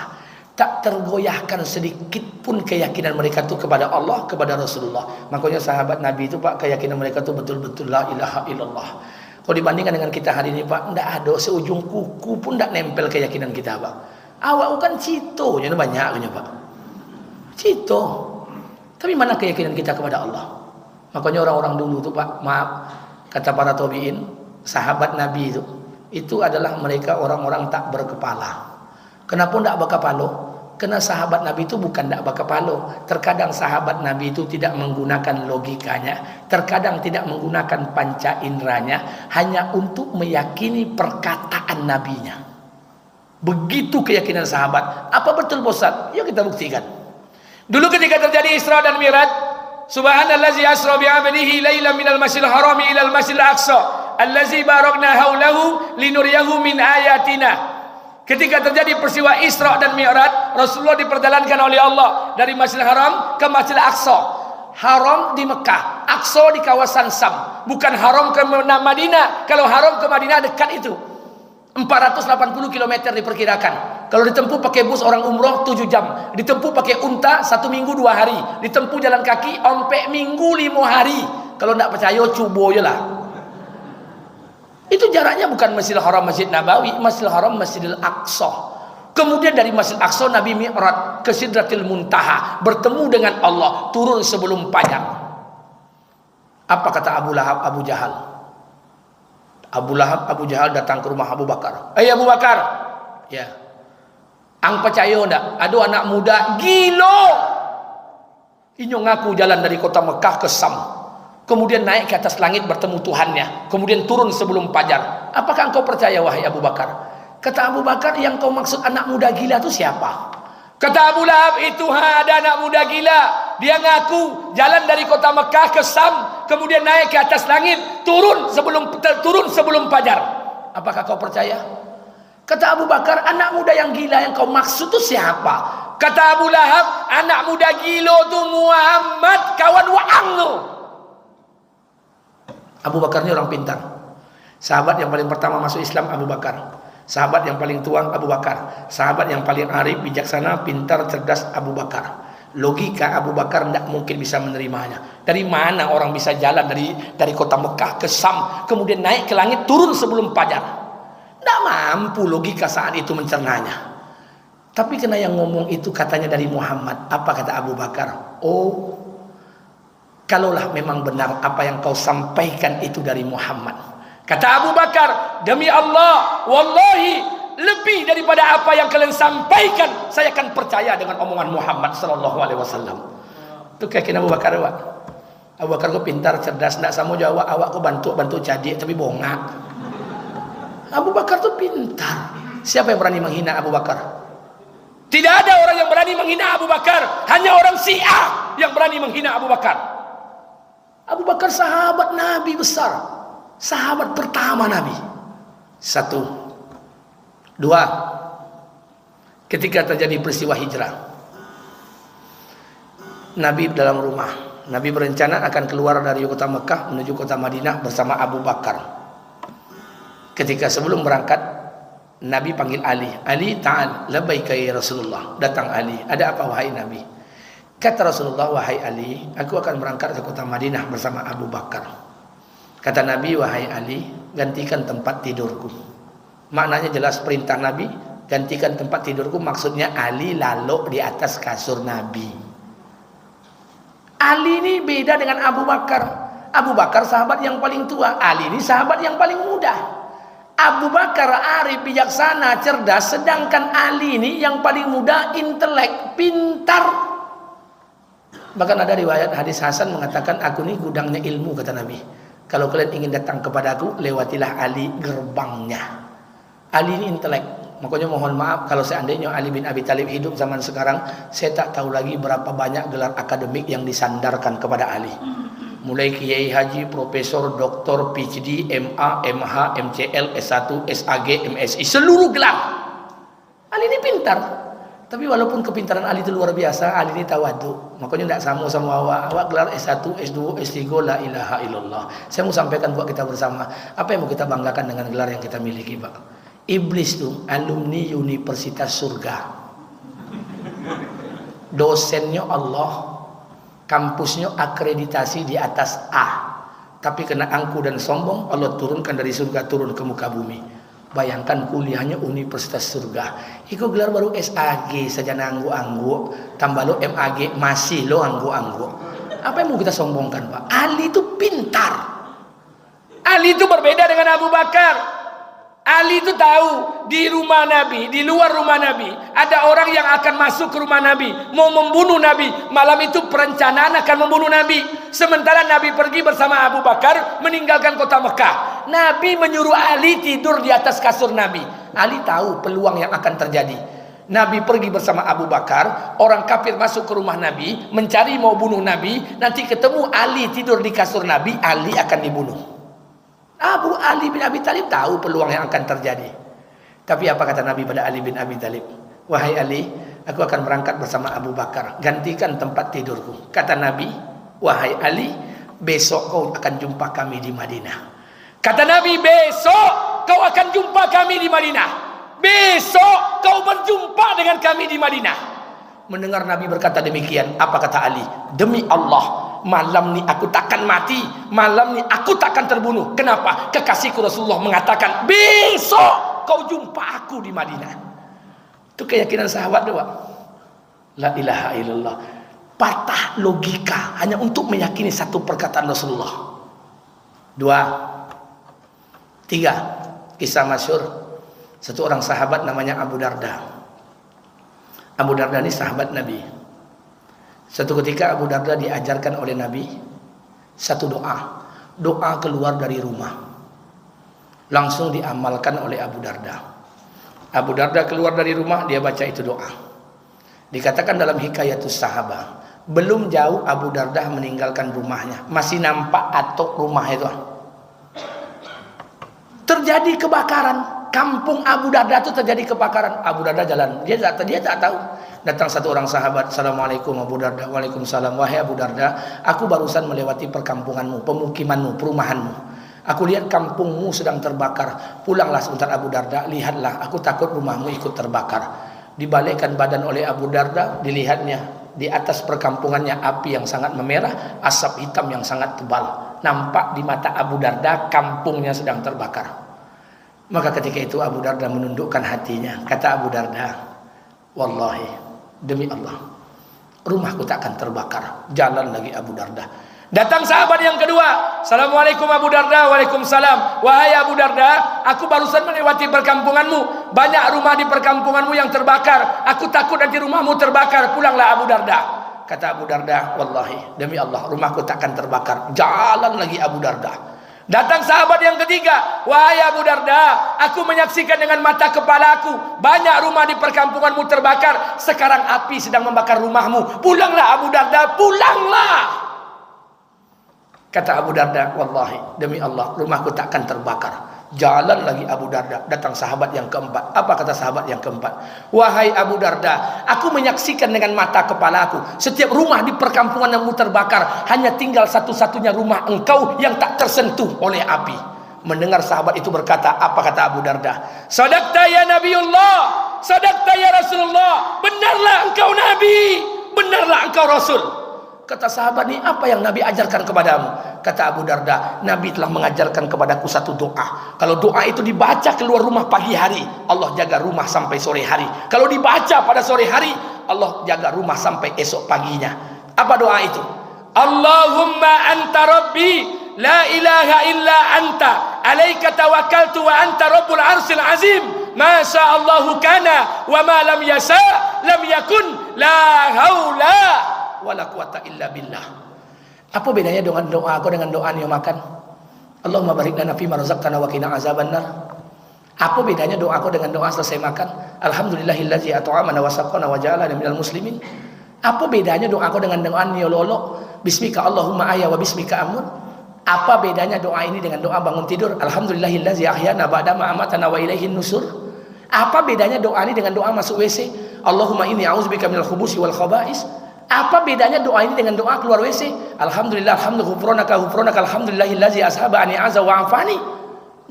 Tak tergoyahkan sedikit pun keyakinan mereka itu kepada Allah, kepada Rasulullah. Makanya sahabat Nabi itu Pak, keyakinan mereka itu betul-betul la ilaha illallah. Kalau dibandingkan dengan kita hari ini Pak, tidak ada seujung kuku pun tidak nempel keyakinan kita Pak. Awak bukan cito, jadi banyak Pak. Cito. Tapi mana keyakinan kita kepada Allah? Makanya orang-orang dulu itu Pak, maaf, kata para tabi'in, sahabat Nabi itu adalah mereka orang-orang tak berkepala. Kenapa tidak berkepala? Karena sahabat Nabi itu bukan tak bakapalo. Terkadang sahabat Nabi itu tidak menggunakan logikanya, terkadang tidak menggunakan panca inderanya, hanya untuk meyakini perkataan nabinya. Begitu keyakinan sahabat. Apa betul Ustaz? Yuk kita buktikan. Dulu ketika terjadi Isra dan Mi'raj, subhanallazi asra bi 'abdihi lailan minal masjidil harami ilal masjidil aqsa allazi barakna haulahu linuriyahu min ayatina. Ketika terjadi peristiwa Isra dan Mi'raj, Rasulullah diperjalankan oleh Allah dari Masjidil Haram ke Masjidil Aqsa. Haram di Mekah, Aqsa di kawasan Sam. Bukan haram ke Madinah. Kalau haram ke Madinah dekat itu. 480 km diperkirakan. Kalau ditempuh pakai bus orang umroh 7 jam. Ditempuh pakai unta 1 minggu 2 hari. Ditempuh jalan kaki sampai minggu 5 hari. Kalau tidak percaya cubo je lah. Itu jaraknya bukan Masjidil Haram, Masjid Nabawi, Masjidil Haram, Masjidil Aqsa. Kemudian dari Masjid Aqsa Nabi Mi'raj ke Sidratil Muntaha, bertemu dengan Allah, turun sebelum fajar. Apa kata Abu Lahab, Abu Jahal? Abu Lahab, Abu Jahal datang ke rumah Abu Bakar. Abu Bakar, ya, ang percaya ndak? Ada anak muda gilo. Inyo ngaku jalan dari kota Mekah ke Sam. Kemudian naik ke atas langit bertemu Tuhannya. Kemudian turun sebelum fajar. Apakah engkau percaya wahai Abu Bakar? Kata Abu Bakar, yang kau maksud anak muda gila itu siapa? Kata Abu Lahab, itu ada anak muda gila. Dia ngaku jalan dari kota Mekah ke Sam. Kemudian naik ke atas langit. Turun sebelum fajar. Apakah kau percaya? Kata Abu Bakar, anak muda yang gila yang kau maksud itu siapa? Kata Abu Lahab, anak muda gila itu Muhammad, kawan Wa'ang tu. Abu Bakar ini orang pintar. Sahabat yang paling pertama masuk Islam Abu Bakar. Sahabat yang paling tua Abu Bakar. Sahabat yang paling arif, bijaksana, pintar, cerdas Abu Bakar. Logika Abu Bakar tidak mungkin bisa menerimanya. Dari mana orang bisa jalan dari kota Mekah ke Sam, kemudian naik ke langit, turun sebelum fajar? Tidak mampu logika saat itu mencernanya. Tapi kena yang ngomong itu katanya dari Muhammad. Apa kata Abu Bakar? Oh, kalaulah memang benar apa yang kau sampaikan itu dari Muhammad. Kata Abu Bakar, demi Allah, wallahi, lebih daripada apa yang kalian sampaikan, saya akan percaya dengan omongan Muhammad sallallahu alaihi wasallam. Itu keyakinan Abu Bakar, Pak. Abu Bakar kau pintar, cerdas, tidak sama jawab awak kau bantu jadi tapi bongak. Abu Bakar tuh pintar. Siapa yang berani menghina Abu Bakar? Tidak ada orang yang berani menghina Abu Bakar, hanya orang Syiah yang berani menghina Abu Bakar. Abu Bakar sahabat Nabi besar, sahabat pertama Nabi. 1, 2, ketika terjadi peristiwa hijrah, Nabi dalam rumah. Nabi berencana akan keluar dari kota Mekah menuju kota Madinah bersama Abu Bakar. Ketika sebelum berangkat, Nabi panggil Ali. Ali, ta'al, labbaika ya Rasulullah. Datang Ali. Ada apa wahai Nabi? Kata Rasulullah, wahai Ali, aku akan berangkat ke kota Madinah bersama Abu Bakar. Kata Nabi, wahai Ali, gantikan tempat tidurku. Maknanya jelas perintah Nabi, gantikan tempat tidurku. Maksudnya Ali lalu di atas kasur Nabi. Ali ini beda dengan Abu Bakar. Abu Bakar sahabat yang paling tua, Ali ini sahabat yang paling muda. Abu Bakar arif, bijaksana, cerdas, sedangkan Ali ini yang paling muda, intelek, pintar. Bahkan ada riwayat hadis Hasan mengatakan, aku ini gudangnya ilmu, kata Nabi. Kalau kalian ingin datang kepadaku, lewatilah Ali gerbangnya. Ali ini intelek. Makanya mohon maaf kalau seandainya Ali bin Abi Thalib hidup zaman sekarang, saya tak tahu lagi berapa banyak gelar akademik yang disandarkan kepada Ali. Mulai Kiai Haji, Profesor, Doktor, PhD, MA, MH, MCL, S1, SAG, MSI, seluruh gelar. Ali ini pintar. Tapi walaupun kepintaran Ali itu luar biasa, Ali ini tawadu. Makanya tidak sama awak. Awak gelar S1, S2, S3, la ilaha illallah. Saya mau sampaikan buat kita bersama, apa yang mau kita banggakan dengan gelar yang kita miliki, Pak? Iblis tuh alumni Universitas Surga. Dosennya Allah, kampusnya akreditasi di atas A. Tapi kena angku dan sombong, Allah turunkan dari surga turun ke muka bumi. Bayangkan kuliahnya Universitas Surga. Iku gelar baru SAG saja anggu-anggu, tambah lo MAG masih lo anggu-anggu. Apa yang mau kita sombongkan, Pak? Ali itu pintar. Ali itu berbeda dengan Abu Bakar. Ali itu tahu di rumah Nabi, di luar rumah Nabi ada orang yang akan masuk ke rumah Nabi, mau membunuh Nabi. Malam itu perencanaan akan membunuh Nabi. Sementara Nabi pergi bersama Abu Bakar meninggalkan kota Mekah. Nabi menyuruh Ali tidur di atas kasur Nabi. Ali tahu peluang yang akan terjadi. Nabi pergi bersama Abu Bakar, orang kafir masuk ke rumah Nabi, mencari mau bunuh Nabi, nanti ketemu Ali tidur di kasur Nabi, Ali akan dibunuh. Ali bin Abi Thalib tahu peluang yang akan terjadi. Tapi apa kata Nabi pada Ali bin Abi Thalib? Wahai Ali, aku akan berangkat bersama Abu Bakar, gantikan tempat tidurku. Kata Nabi, wahai Ali, besok kau akan jumpa kami di Madinah. Kata Nabi, besok kau akan jumpa kami di Madinah. Besok kau berjumpa dengan kami di Madinah. Mendengar Nabi berkata demikian, apa kata Ali? Demi Allah, malam ni aku takkan mati, malam ni aku takkan terbunuh. Kenapa? Kekasihku Rasulullah mengatakan, besok kau jumpa aku di Madinah. Itu keyakinan sahabat doa. La ilaha illallah. Patah logika hanya untuk meyakini satu perkataan Rasulullah. 2, 3, kisah masyhur. Satu orang sahabat namanya Abu Darda. Abu Darda ini sahabat Nabi. Satu ketika Abu Darda diajarkan oleh Nabi satu doa. Doa keluar dari rumah. Langsung diamalkan oleh Abu Darda. Abu Darda keluar dari rumah, dia baca itu doa. Dikatakan dalam Hikayatus Sahabah, belum jauh Abu Darda meninggalkan rumahnya, masih nampak atap rumah itu. Terjadi kebakaran. Kampung Abu Darda itu terjadi kebakaran. Abu Darda jalan, dia tak tahu. Datang satu orang sahabat, Assalamualaikum Abu Darda. Waalaikumsalam. Wahai Abu Darda, aku barusan melewati perkampunganmu, pemukimanmu, perumahanmu. Aku lihat kampungmu sedang terbakar. Pulanglah sebentar Abu Darda, lihatlah, aku takut rumahmu ikut terbakar. Dibalikkan badan oleh Abu Darda, dilihatnya di atas perkampungannya api yang sangat memerah, asap hitam yang sangat tebal. Nampak di mata Abu Darda kampungnya sedang terbakar. Maka ketika itu Abu Darda menundukkan hatinya. Kata Abu Darda, wallahi, demi Allah, rumahku tak akan terbakar. Jalan lagi Abu Darda. Datang sahabat yang kedua, Assalamualaikum Abu Darda. Waalaikumsalam. Wahai Abu Darda, aku barusan melewati perkampunganmu. Banyak rumah di perkampunganmu yang terbakar. Aku takut nanti rumahmu terbakar. Pulanglah Abu Darda. Kata Abu Darda, wallahi, demi Allah, rumahku tak akan terbakar. Jalan lagi Abu Darda. Datang sahabat yang ketiga, wahai Abu Darda, aku menyaksikan dengan mata kepalaku, banyak rumah di perkampunganmu terbakar. Sekarang api sedang membakar rumahmu. Pulanglah Abu Darda, pulanglah. Kata Abu Darda, wallahi, demi Allah, rumahku takkan terbakar. Jalan lagi Abu Darda. Datang sahabat yang keempat. Apa kata sahabat yang keempat? Wahai Abu Darda, aku menyaksikan dengan mata kepalaku, setiap rumah di perkampunganmu terbakar. Hanya tinggal satu-satunya rumah engkau yang tak tersentuh oleh api. Mendengar sahabat itu berkata, apa kata Abu Darda? Sadaqta ya Nabiullah, sadaqta ya Rasulullah. Benarlah engkau Nabi, benarlah engkau Rasul. Kata sahabat ni, apa yang Nabi ajarkan kepadamu? Kata Abu Darda, Nabi telah mengajarkan kepadaku satu doa. Kalau doa itu dibaca keluar rumah pagi hari, Allah jaga rumah sampai sore hari. Kalau dibaca pada sore hari, Allah jaga rumah sampai esok paginya. Apa doa itu? Allahumma anta rabbi, la ilaha illa anta, alaika tawakkaltu wa anta rabbul arsil azim. Masya Allahu kana, wa ma lam yasa, lam yakun, la haula wala quwata illa billah. Apa bedanya dengan doa aku dengan doa yang makan? Allahumma barik lana fima razaqtana wa qina azabannar. Apa bedanya doa aku dengan doa selesai makan? Alhamdulillahillazi at'amana wa saqana wa ja'alana minal muslimin. Apa bedanya doa aku dengan doa niololo? Bismika Allahumma ahya wa bismika amut. Apa bedanya doa ini dengan doa bangun tidur? Alhamdulillahillazi ahyana ba'da ma amatana wa ilaihin nusur. Apa bedanya doa ini dengan doa masuk WC? Allahumma inni a'udzubika minal khubusi wal khaba'is. Apa bedanya doa ini dengan doa keluar WC? Alhamdulillah, alhamdulillah, ghufranaka, alhamdulillahillazi ashaba ani azza wa afani.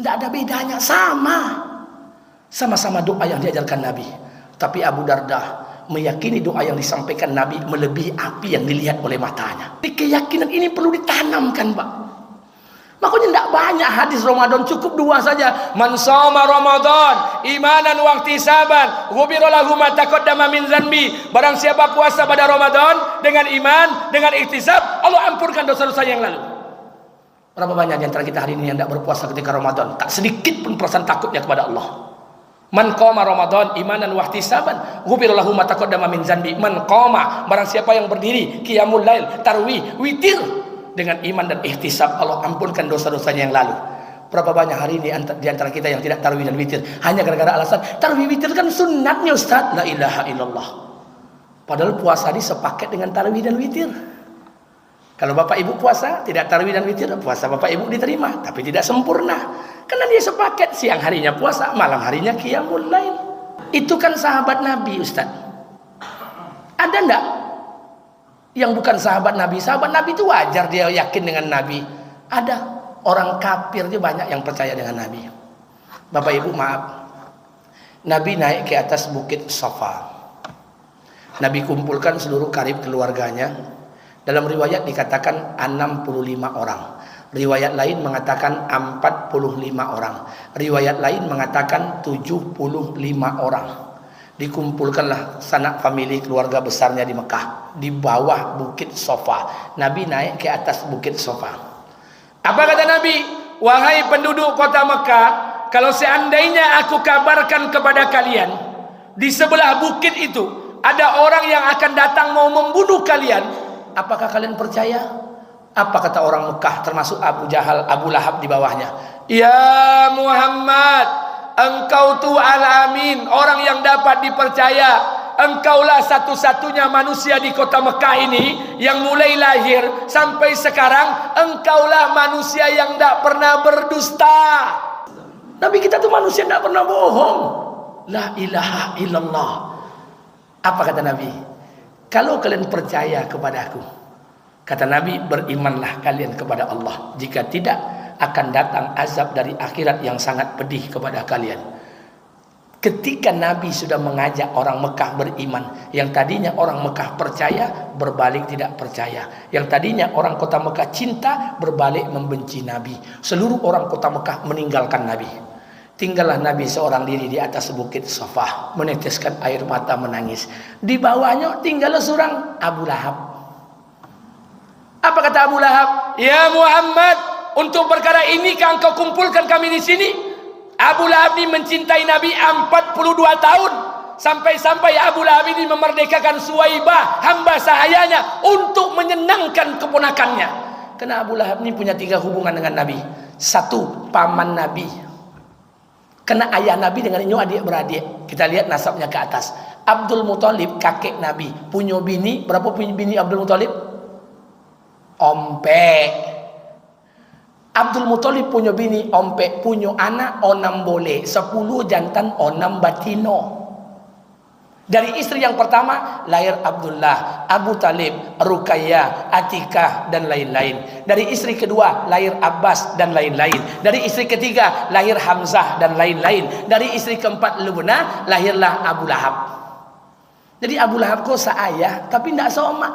Tidak ada bedanya, sama-sama doa yang diajarkan Nabi. Tapi Abu Darda meyakini doa yang disampaikan Nabi melebihi api yang dilihat oleh matanya. Keyakinan ini perlu ditanamkan, Pak. Makanya tidak banyak hadis Ramadan, cukup 2 saja. Man shoma Ramadan imanan wa ihtisaban ghufira lahu ma taqaddama min dzanbi. Barang siapa puasa pada Ramadan dengan iman, dengan ihtisab, Allah ampunkan dosa-dosa yang lalu. Berapa banyak di antara kita hari ini yang tidak berpuasa ketika Ramadan? Tak sedikit pun perasaan takutnya kepada Allah. Man qama Ramadan imanan wa ihtisaban, ghufira lahu ma taqaddama min zanbi. Man qama, barang siapa yang berdiri qiyamul lail, tarawih, witir dengan iman dan ihtisab, Allah ampunkan dosa-dosanya yang lalu. Berapa banyak hari ini di antara kita yang tidak tarawih dan witir hanya gara-gara alasan tarawih witir kan sunnatnya Ustaz. La ilaha illallah. Padahal puasa ini sepaket dengan tarawih dan witir. Kalau bapak ibu puasa tidak tarawih dan witir, puasa bapak ibu diterima, tapi tidak sempurna. Karena dia sepaket, siang harinya puasa, malam harinya qiyamul lail. Itu kan sahabat Nabi, Ustaz. Ada enggak yang bukan sahabat Nabi? Sahabat Nabi itu wajar dia yakin dengan Nabi. Ada orang kafir juga banyak yang percaya dengan Nabi. Bapak ibu maaf, Nabi naik ke atas bukit Safa. Nabi kumpulkan seluruh karib keluarganya. Dalam riwayat dikatakan 65 orang. Riwayat lain mengatakan 45 orang. Riwayat lain mengatakan 75 orang. Dikumpulkanlah sanak famili keluarga besarnya di Mekah, di bawah bukit Safa. Nabi naik ke atas bukit Safa. Apa kata Nabi? Wahai penduduk kota Mekah, kalau seandainya aku kabarkan kepada kalian, di sebelah bukit itu ada orang yang akan datang mau membunuh kalian, apakah kalian percaya? Apa kata orang Mekah termasuk Abu Jahal, Abu Lahab di bawahnya? Ya Muhammad, engkau tu al-amin, orang yang dapat dipercaya. Engkaulah satu-satunya manusia di kota Mekah ini yang mulai lahir sampai sekarang, engkaulah manusia yang tidak pernah berdusta. Nabi kita tuh manusia tidak pernah bohong. La ilaha illallah. Apa kata Nabi? Kalau kalian percaya kepadaku, kata Nabi, berimanlah kalian kepada Allah. Jika tidak, akan datang azab dari akhirat yang sangat pedih kepada kalian. Ketika Nabi sudah mengajak orang Mekah beriman, yang tadinya orang Mekah percaya, berbalik tidak percaya. Yang tadinya orang kota Mekah cinta, berbalik membenci Nabi. Seluruh orang kota Mekah meninggalkan Nabi. Tinggallah Nabi seorang diri di atas bukit Safa, meneteskan air mata menangis. Di bawahnya tinggallah seorang Abu Lahab. Apa kata Abu Lahab? Ya Muhammad, untuk perkara ini kan engkau kumpulkan kami di sini? Abu Lahab ini mencintai Nabi 42 tahun. Sampai-sampai Abu Lahab ini memerdekakan Suwaibah, hamba sahayanya, untuk menyenangkan keponakannya. Karena Abu Lahab ini punya 3 hubungan dengan Nabi. 1, paman Nabi. Karena ayah Nabi dengan ini adik beradik. Kita lihat nasabnya ke atas. Abdul Muthalib kakek Nabi. Punya bini, berapa punya bini Abdul Muthalib? Ompek. Abdul Muthalib punya bini ompek, punya anak 6 boleh, 10 jantan 6 batino. Dari istri yang pertama lahir Abdullah, Abu Talib, Ruqayyah, Atikah dan lain-lain. Dari istri kedua lahir Abbas dan lain-lain. Dari istri ketiga lahir Hamzah dan lain-lain. Dari istri keempat Lubna lahirlah Abu Lahab. Jadi Abu Lahab kok seayah tapi tidak seomak.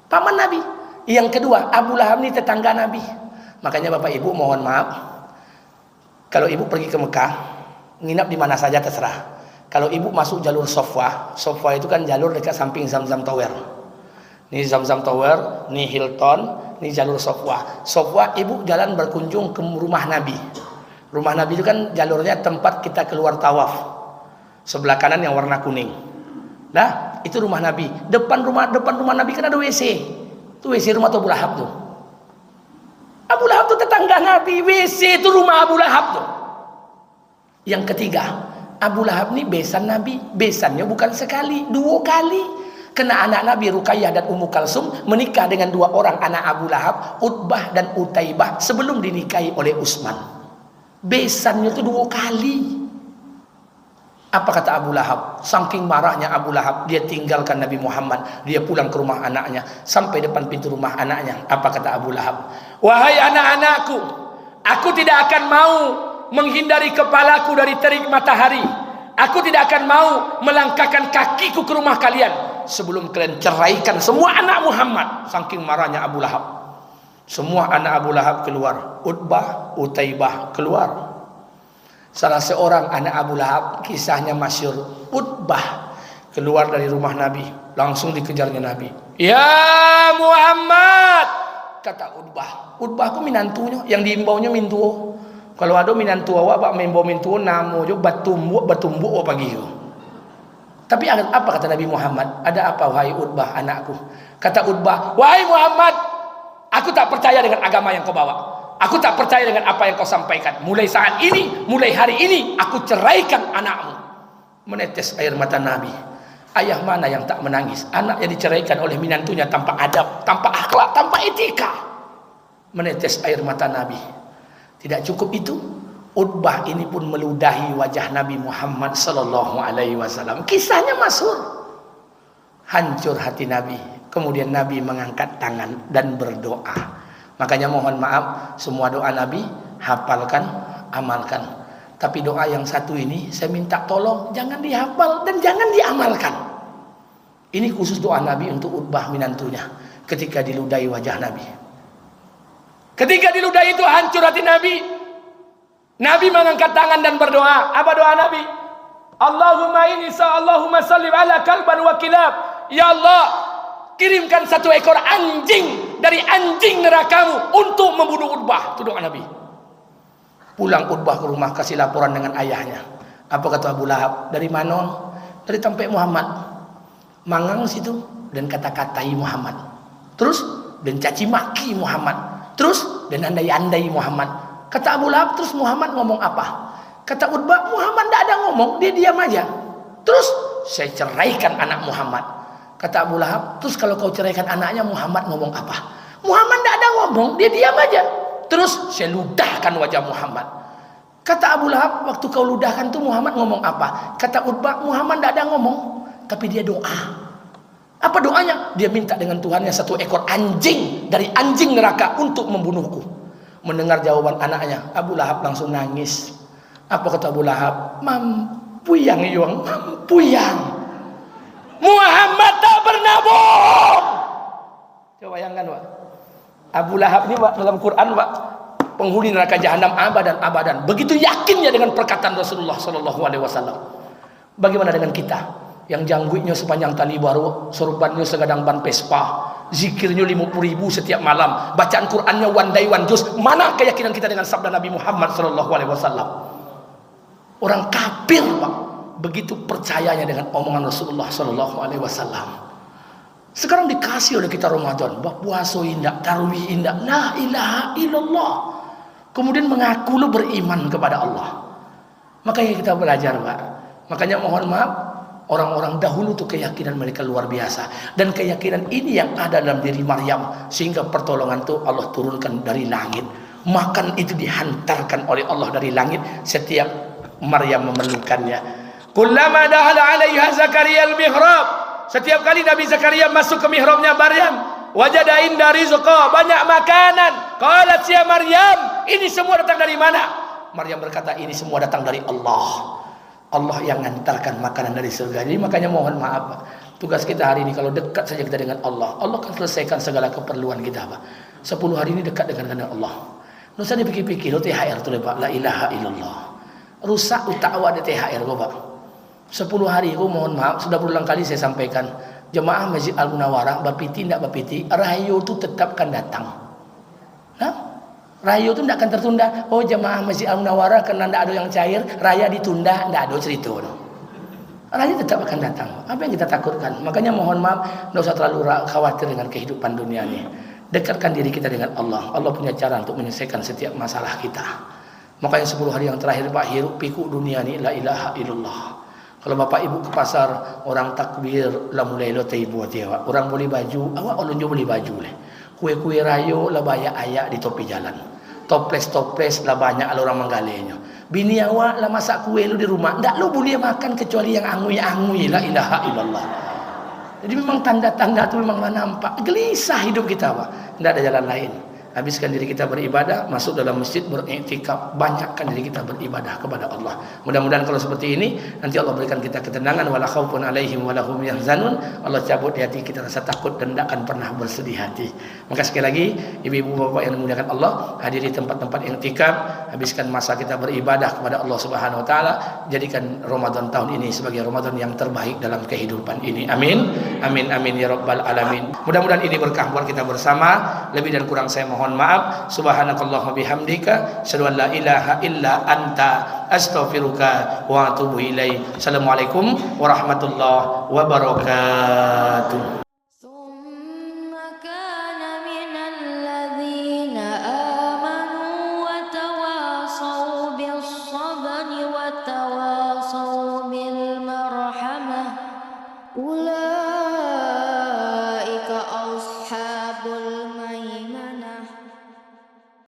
Paman Nabi. Yang kedua, Abu Lahab ini tetangga Nabi. Makanya Bapak Ibu mohon maaf, kalau Ibu pergi ke Mekah, nginap di mana saja terserah. Kalau Ibu masuk jalur Sofwa, Sofwa itu kan jalur dekat samping Zamzam Tower. Ini Zamzam Tower, ini Hilton, ini jalur Sofwa. Sofwa Ibu jalan berkunjung ke rumah Nabi. Rumah Nabi itu kan jalurnya tempat kita keluar tawaf. Sebelah kanan yang warna kuning. Nah, itu rumah Nabi. Depan rumah Nabi kan ada WC. Itu WC rumah Abu Lahab tuh. Abu Lahab itu tetangga Nabi. WC itu rumah Abu Lahab tuh. Yang ketiga, Abu Lahab ini besan Nabi. Besannya bukan sekali, 2 kali. Kena anak Nabi Ruqayyah dan Ummu Kalsum menikah dengan 2 orang anak Abu Lahab, Utbah dan Utaibah, sebelum dinikahi oleh Utsman. Besannya itu 2 kali. Apa kata Abu Lahab? Saking marahnya Abu Lahab, dia tinggalkan Nabi Muhammad, dia pulang ke rumah anaknya. Sampai depan pintu rumah anaknya, apa kata Abu Lahab? Wahai anak-anakku, aku tidak akan mau menghindari kepalaku dari terik matahari. Aku tidak akan mau melangkahkan kakiku ke rumah kalian sebelum kalian ceraikan semua anak Muhammad. Saking marahnya Abu Lahab. Semua anak Abu Lahab keluar. Utbah, Utaibah keluar. Salah seorang anak Abu Lahab, kisahnya masyhur. Utbah keluar dari rumah Nabi, langsung dikejarnya Nabi. Ya Muhammad, kata Utbah. Utbah ku minantunya, yang diimbaunya mintuo. Kalau ada minantuo awak membau mintuo namo jo batumbu pagi yo. Tapi apa kata Nabi Muhammad? Ada apa wahai Utbah anakku? Kata Utbah, wahai Muhammad, aku tak percaya dengan agama yang kau bawa. Aku tak percaya dengan apa yang kau sampaikan. Mulai saat ini, mulai hari ini, aku ceraikan anakmu. Menetes air mata Nabi. Ayah mana yang tak menangis? Anak yang diceraikan oleh minantunya tanpa adab, tanpa akhlak, tanpa etika. Menetes air mata Nabi. Tidak cukup itu, Utbah ini pun meludahi wajah Nabi Muhammad sallallahu alaihi wasallam. Kisahnya masyhur. Hancur hati Nabi. Kemudian Nabi mengangkat tangan dan berdoa. Makanya mohon maaf, semua doa Nabi hafalkan, amalkan. Tapi doa yang satu ini saya minta tolong jangan dihafal dan jangan diamalkan. Ini khusus doa Nabi untuk Utbah minantunya ketika diludahi wajah Nabi. Ketika diludahi itu hancur hati Nabi. Nabi mengangkat tangan dan berdoa. Apa doa Nabi? Allahumma salli ala kalban wa kilab. Ya Allah, kirimkan satu ekor anjing dari anjing nerakamu untuk membunuh Utbah. Itu doa Nabi. Pulang Utbah ke rumah kasih laporan dengan ayahnya. Apa kata Abu Lahab? Dari mana? Dari tempat Muhammad. Mangang situ dan kata-katai Muhammad. Terus dan caci maki Muhammad. Terus dan andai-andai Muhammad. Kata Abu Lahab, terus Muhammad ngomong apa? Kata Utbah, Muhammad tidak ada ngomong, dia diam aja. Terus saya ceraikan anak Muhammad. Kata Abu Lahab, terus kalau kau ceraikan anaknya Muhammad ngomong apa? Muhammad tidak ada ngomong, dia diam aja. Terus saya ludahkan wajah Muhammad. Kata Abu Lahab, waktu kau ludahkan tuh Muhammad ngomong apa? Kata Utbah, Muhammad tidak ada ngomong, tapi dia doa. Apa doanya? Dia minta dengan Tuhannya satu ekor anjing dari anjing neraka untuk membunuhku. Mendengar jawaban anaknya, Abu Lahab langsung nangis. Apa kata Abu Lahab? Mampuyang yuang, mampuyang. Muhammad tak pernah bohong. Coba bayangkan, Pak. Abu Lahab ini, Pak, dalam Quran, Pak, penghuni neraka jahanam abadan. Begitu yakinnya dengan perkataan Rasulullah sallallahu alaihi wasallam. Bagaimana dengan kita yang jangguitnya sepanjang tali baru, sorbannya segadang ban Vespa, zikirnya 50.000 setiap malam, bacaan Qurannya one day one juz. Mana keyakinan kita dengan sabda Nabi Muhammad sallallahu alaihi wasallam? Orang kafir, Pak, begitu percayanya dengan omongan Rasulullah sallallahu alaihi wasallam. Sekarang dikasih oleh kita Ramadan, puasa indah, tarawih indah, la ilaha illallah. Kemudian mengaku lu beriman kepada Allah. Makanya kita belajar, Pak. Makanya mohon maaf, orang-orang dahulu tuh keyakinan mereka luar biasa. Dan keyakinan ini yang ada dalam diri Maryam, sehingga pertolongan itu Allah turunkan dari langit. Makan itu dihantarkan oleh Allah dari langit setiap Maryam memerlukannya. Kullama dahala 'alaiha Zakaria al-mihrab. Setiap kali Nabi Zakaria masuk ke mihrabnya Maryam, wajada inda rizqa, banyak makanan. Qalat ya Maryam, ini semua datang dari mana? Maryam berkata, ini semua datang dari Allah. Allah yang mengantarkan makanan dari surga. Jadi makanya mohon maaf, tugas kita hari ini kalau dekat saja kita dengan Allah, Allah akan selesaikan segala keperluan kita, Pak. 10 hari ini dekat dengan Allah. Nggak usah dipikir-pikir, THR tuh, Pak. La ilaha illallah. Rusak utakwa di THR, Pak. 10 hari itu mohon maaf, sudah berulang kali saya sampaikan, jemaah Masjid Al-Munawarah, bapiti tidak bapiti, rayo itu tetap akan datang. Nah, rayo itu tidak akan tertunda. Oh, jemaah Masjid Al-Munawarah karena tidak ada yang cair, raya ditunda, tidak ada cerita. No. Raya tetap akan datang. Apa yang kita takutkan? Makanya mohon maaf, tidak usah terlalu khawatir dengan kehidupan dunia ini. Dekatkan diri kita dengan Allah. Allah punya cara untuk menyelesaikan setiap masalah kita. Makanya 10 hari yang terakhir, Pak, hiruk pikuk dunia ini, la ilaha illallah. Kalau bapak ibu ke pasar, orang takbir, lah mulai lo taibu hati awak. Orang beli baju, awak olonjo beli baju leh. Kue-kue rayo lah banyak ayak di topi jalan. Toples lah banyak orang menggalenya. Bini awak lah masak kue lu di rumah, ndak lu boleh makan kecuali yang angui-angui, la ilaha illallah. Jadi memang tanda-tanda itu memang nampak. Gelisah hidup kita, Pak. Ndak ada jalan lain. habiskan diri kita beribadah, masuk dalam masjid beriktikaf, banyakkan diri kita beribadah kepada Allah. Mudah-mudahan kalau seperti ini nanti Allah berikan kita ketenangan, wala khaufun alaihim wala hum yahzanun. Allah cabut di hati kita rasa takut dan tidak akan pernah bersedih hati. Maka sekali lagi ibu-ibu bapak yang dimuliakan Allah, hadiri tempat-tempat iktikaf, habiskan masa kita beribadah kepada Allah Subhanahu wa taala, jadikan Ramadan tahun ini sebagai Ramadan yang terbaik dalam kehidupan ini. Amin. Amin amin ya rabbal alamin. Mudah-mudahan ini berkah buat kita bersama. Lebih dan kurang saya mohon maaf. Subhanakallahumma bihamdika, asyhadu an la ilaha illa anta, astaghfiruka wa atubu ilaik. Assalamualaikum warahmatullahi wabarakatuh. ثم كان من الذين آمنوا وتواصوا بالصبر وتواصوا بالمرحمة أولئك أصحاب